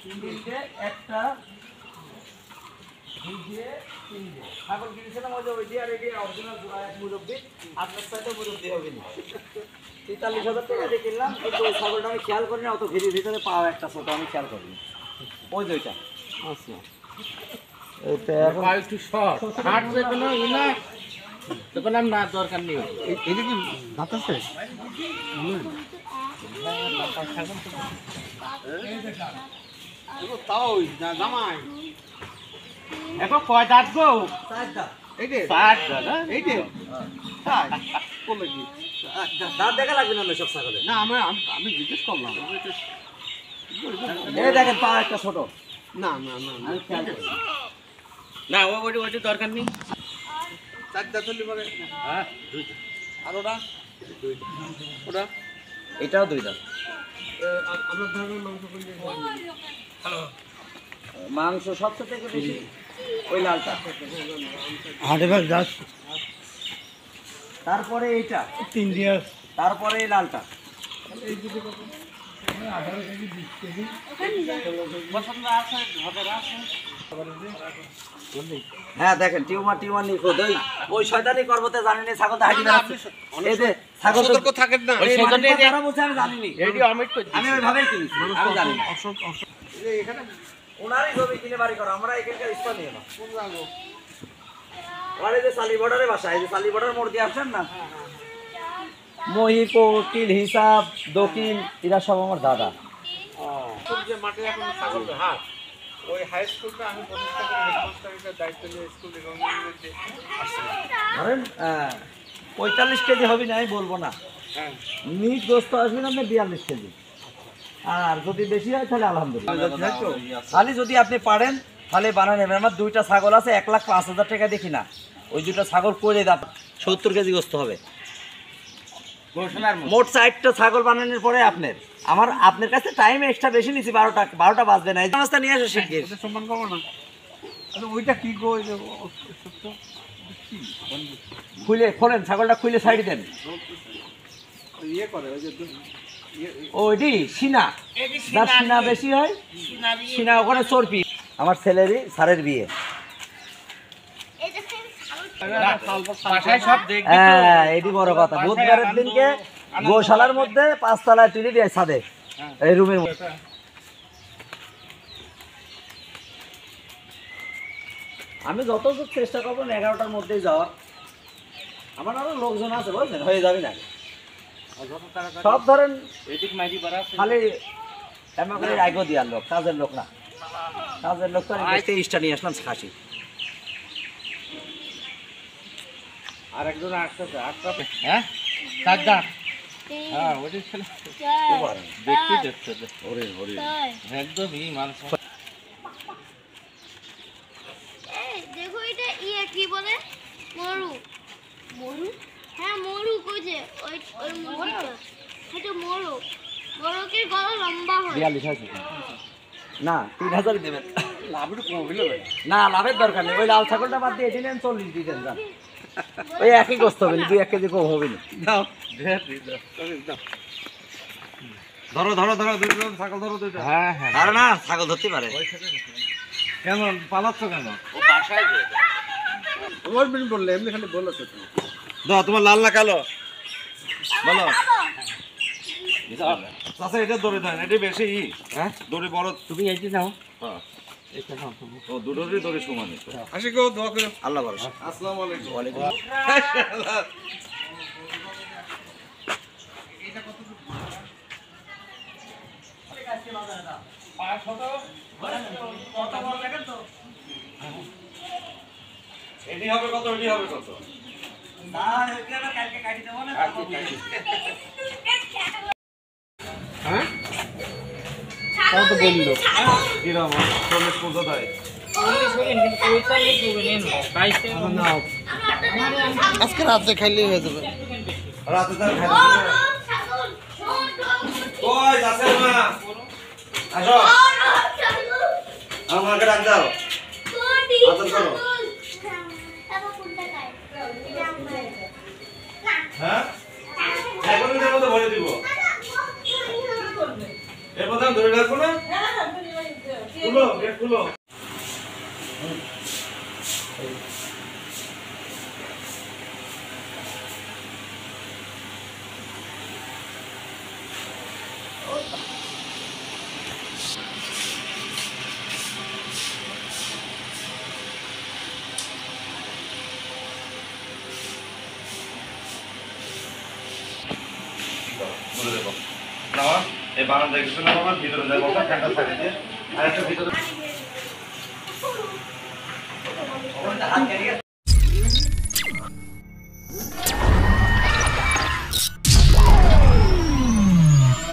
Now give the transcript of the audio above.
তিনটে একটা দুইটে তিনটে ছাগল কিনেছিলাম ওই যে ওই দিয়ে আর এই দিয়ে অরিজিনাল জোড়া এক মুরব্বী আপনার সাথে মুরব্বী হবে না 43,000 টাকা দিয়ে কিনলাম কিন্তু ওই ছাগলটা আমি খেয়াল করিনি অত ভিড়ের ভিতরে পাওয়া একটা ছোট আমি খেয়াল করিনি ওই দুইটা আচ্ছা এটা এখন একটু শর্ট হাট যে কোনো ইনা তো কোনো না দরকার নেই এটা কি দাঁত আছে তাও জামাই এখন কয় দাঁত গো চার দাঁত এইটে চার দাঁত এইটে তাই কমে কি দাঁত দেখা লাগবে না সব ছাগলে না আমি জিজ্ঞেস করলাম এই দেখেন পা একটা ছোট না না না আমি খেয়াল করি না ওইটা দরকার নেই চার দাঁত হলে পরে হ্যাঁ দুইটা আর ওটা দুইটা ওটা এটাও দুই দাঁত আপনার ধরনের মাংস মাংস সবচেয়ে থেকে বেশি ওই লালটা তারপরে এইটা 3 দিয়াস তারপরে এই লালটা হ্যাঁ দেখেন টিউমার নিখোঁজ ওই শয়তানি করবতে জানেনি ছাগল হাঁটি বেড়াচ্ছে এই যে ছাগল সতর্ক থাকেন না ওই সেজন্য যারা বলছে আমি জানিনি আমি ওইভাবেই কিনি আমি জানি না এখানে ওনারই জমি কিনে বাড়ি করা আমরা এখানকার স্থানীয় না ওরা যে সালি বর্ডারে বাসা এই যে সালি বর্ডার মোড় দিয়ে আসেন না মহিপ উকিল হিসাব দকিল এরা সব আমার দাদা যে মাঠে এখন ছাগল হাট ওই হাই স্কুলটা আমি প্রতিষ্ঠা করে হেডমাস্টারের দায়িত্ব নিয়ে স্কুল গভর্নমেন্টে ধরেন 45 কেজি হবে না আমি বলবো না হ্যাঁ মিট গোস্ত আসবে না 42 কেজি আর যদি বেশি হয় তাহলে আলহামদুলিল্লাহ খালি যদি আপনি পারেন তাহলে বানায় নেবেন আমার দুইটা ছাগল আছে 1,05,000 টাকা দেখি না ওই দুটো ছাগল করে দাম 70 কেজি গোস্ত হবে মোট 4টা ছাগল বানানোর পরে আপনার কাছে টাইম এক্সট্রা বেশি নিছি 12টা বাজবে না এই সমস্ত নিয়ে আসো শিগগির সম্মান করবো না আচ্ছা ওইটা কি গো খোলেন ছাগলটা খুলে সাইড দেন ইয়ে করে ওই যে ওইটি সিনা যার সিনা বেশি হয় সিনা ওখানে চর্বি আমার ছেলেরই স্যারের বিয়ে হ্যাঁ এটি বড় কথা বুধবারের দিনকে গোশালার মধ্যে 5 তলায় তুলে দিয়ে ছাদে এই রুমের মধ্যে আমি যতটুকু চেষ্টা করবো 11টার মধ্যেই যাওয়ার আমার আরো লোকজন আছে বলছেন হয়ে যাবে না সব ধরেন খালি এমন করে আগে দেওয়ার লোক কাজের লোক না কাজের লোক তো ইস্টা নিয়ে আসলাম খাসি আর একজন আসতেছে হ্যাঁ চার দাঁত হ্যাঁ ওইটা দেখতে ওরে একদমই মানুষ দেখো এটা কি বলে মরু মরু হ্যাঁ মরু কইছে ওই মরুটা এটা মরু মরুকের গলা লম্বা হয় 42 আছে না 3000 দেবেন লাভের কম হইলো না লাভের দরকার নেই ওই লাল ছাগলটা বাদ দিয়ে দিলেন 40 দিতেন যান ওই একই গোস্ত হবে 2-1 কেজি কম হবে না দাও ধরো দুটো ছাগল ধরো দুটো হ্যাঁ হ্যাঁ আর না ছাগল ধরতে পারে কেন পালাচ্ছ কেন ও বাসায় যায় ওই মিনিট বললে এমনি খালি বললো তো তুমি দাও তোমার লাল না কালো বলো আচ্ছা এটা দড়ি দেন এটা বেশি হ্যাঁ দড়ি বড় তুমি এইটি নাও হ্যাঁ এটা নাও ও দুটোরই দড়ি সমান আসি গো দোয়া করো আল্লাহ ভরসা আসসালামু আলাইকুম ওয়ালাইকুম এটি হবে কত এটি হবে কত না এটা কালকে কাটি দেব না হ্যাঁ কত বললো কিরকম চল্লিশ কত দেয় আজকে রাতে খাইলেই হয়ে যাবে রাতে তার খাইলে ওই যাচ্ছে মা আসো আমাকে ডাক দাও আদর করো হ্যাঁ এখন এর মধ্যে ভরে দিব এর মধ্যে ধরে রাখবো না গেট খুলো। এই বারান্দায় কিছু না বাবা, ভিতরে যাই বাবা, ফ্যানটা ছাড়িয়ে দিয়ে আর একটা ভিতরে